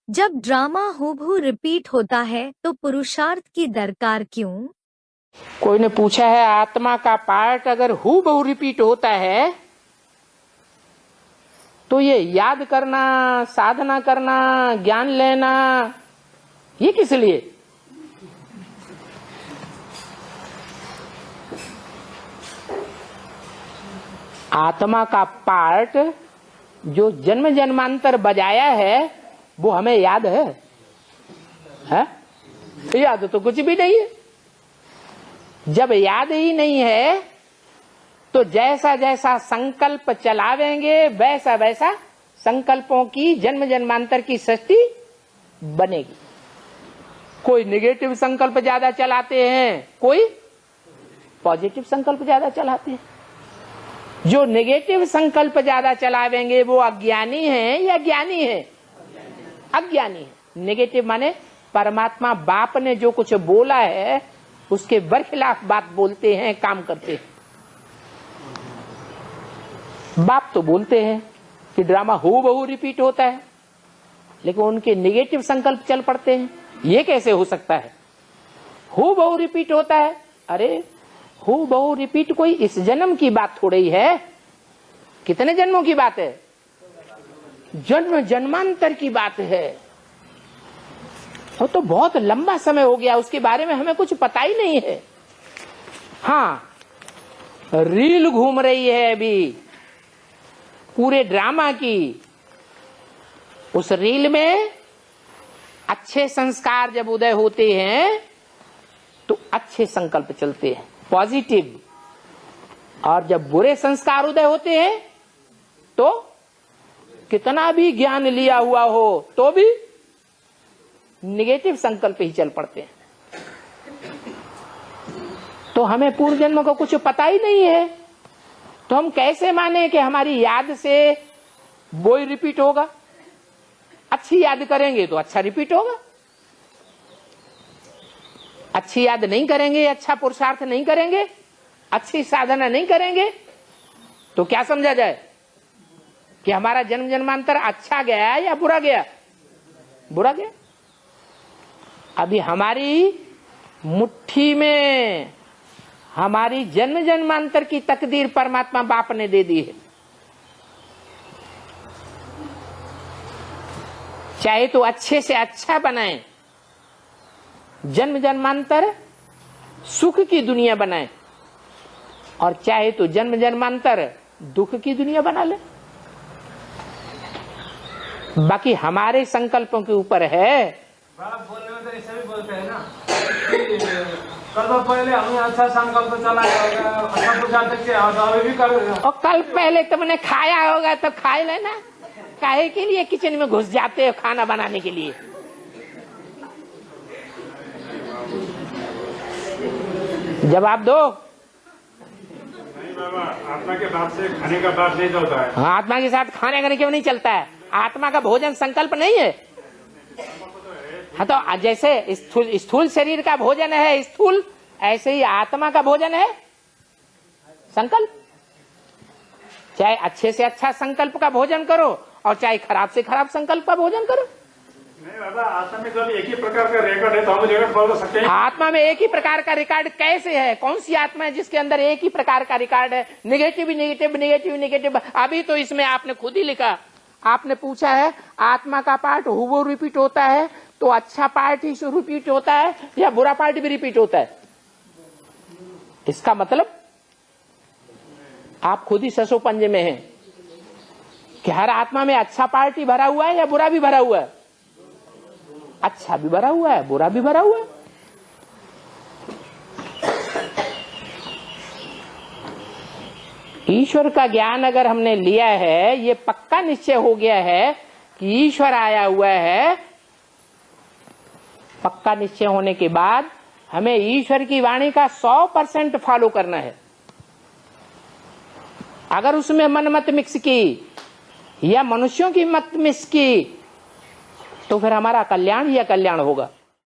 जब ड्रामा हूबहू रिपीट होता है तो पुरुषार्थ की दरकार क्यों? कोई ने पूछा है आत्मा का पार्ट अगर हूबहू रिपीट होता है तो ये याद करना, साधना करना, ज्ञान लेना, ये किस लिए? आत्मा का पार्ट जो जन्म जन्मांतर बजाया है वो हमें याद है? याद तो कुछ भी नहीं है। जब याद ही नहीं है तो जैसा जैसा संकल्प चलावेंगे वैसा वैसा संकल्पों की जन्म जन्मांतर की सृष्टि बनेगी। कोई नेगेटिव संकल्प ज्यादा चलाते हैं, कोई पॉजिटिव संकल्प ज्यादा चलाते हैं। जो नेगेटिव संकल्प ज्यादा चलावेंगे वो अज्ञानी है या ज्ञानी है? अज्ञानी है। नेगेटिव माने परमात्मा बाप ने जो कुछ बोला है उसके बरखिलाफ बात बोलते हैं, काम करते हैं। बाप तो बोलते हैं कि ड्रामा हूबहू रिपीट होता है, लेकिन उनके नेगेटिव संकल्प चल पड़ते हैं। ये कैसे हो सकता है? हूबहू रिपीट होता है। अरे हूबहू रिपीट कोई इस जन्म की बात थोड़ी है। कितने जन्मों की बात है? जन्म जन्मांतर की बात है। वो तो बहुत लंबा समय हो गया, उसके बारे में हमें कुछ पता ही नहीं है। हाँ, रील घूम रही है अभी पूरे ड्रामा की। उस रील में अच्छे संस्कार जब उदय होते हैं तो अच्छे संकल्प चलते हैं, पॉजिटिव। और जब बुरे संस्कार उदय होते हैं तो कितना भी ज्ञान लिया हुआ हो तो भी नेगेटिव संकल्प ही चल पड़ते हैं। तो हमें पूर्व जन्म का कुछ पता ही नहीं है, तो हम कैसे माने कि हमारी याद से वो ही रिपीट होगा? अच्छी याद करेंगे तो अच्छा रिपीट होगा। अच्छी याद नहीं करेंगे, अच्छा पुरुषार्थ नहीं करेंगे, अच्छी साधना नहीं करेंगे तो क्या समझा जाए कि हमारा जन्म जन्मांतर अच्छा गया या बुरा गया? बुरा गया। अभी हमारी मुट्ठी में हमारी जन्म जन्मांतर की तकदीर परमात्मा बाप ने दे दी है। चाहे तो अच्छे से अच्छा बनाए, जन्म जन्मांतर सुख की दुनिया बनाए, और चाहे तो जन्म जन्मांतर दुख की दुनिया बना ले। बाकी हमारे संकल्पों के ऊपर है। बोलने में तो ऐसा भी बोलते हैं ना, कल पहले हमने अच्छा संकल्प चला होगा, अच्छा पुरुषार्थ किया तो अभी भी कर। और कल पहले तुमने खाया होगा तो खा लेना। काहे के लिए किचन में घुस जाते हो खाना बनाने के लिए? जवाब दो। नहीं बाबा, आत्मा के बात से खाने का बात नहीं चलता है। हाँ, आत्मा के साथ खाने का क्यों नहीं चलता है? आत्मा का भोजन संकल्प नहीं है। हाँ, तो जैसे स्थूल शरीर का भोजन है स्थूल, ऐसे ही आत्मा का भोजन है संकल्प। चाहे अच्छे से अच्छा संकल्प का भोजन करो और चाहे खराब से खराब संकल्प का भोजन करो। नहीं बाबा, आत्मा में जब एक ही प्रकार का रिकॉर्ड है तो हम रिकॉर्ड बोल सकते हैं। आत्मा में एक ही प्रकार का रिकॉर्ड कैसे है? कौन सी आत्मा है जिसके अंदर एक ही प्रकार का रिकॉर्ड है? Negative negative negative negative. अभी तो इसमें आपने खुद ही लिखा, आपने पूछा है आत्मा का पार्ट हूबहू रिपीट होता है तो अच्छा पार्ट ही रिपीट होता है या बुरा पार्ट भी रिपीट होता है? इसका मतलब आप खुद ही ससो पंजे में हैं कि हर आत्मा में अच्छा पार्ट ही भरा हुआ है या बुरा भी भरा हुआ है? अच्छा भी भरा हुआ है, बुरा भी भरा हुआ है। ईश्वर का ज्ञान अगर हमने लिया है, ये पक्का निश्चय हो गया है कि ईश्वर आया हुआ है, पक्का निश्चय होने के बाद हमें ईश्वर की वाणी का 100% फॉलो करना है। अगर उसमें मन मत मिक्स की या मनुष्यों की मत मिक्स की तो फिर हमारा कल्याण ही अकल्याण होगा।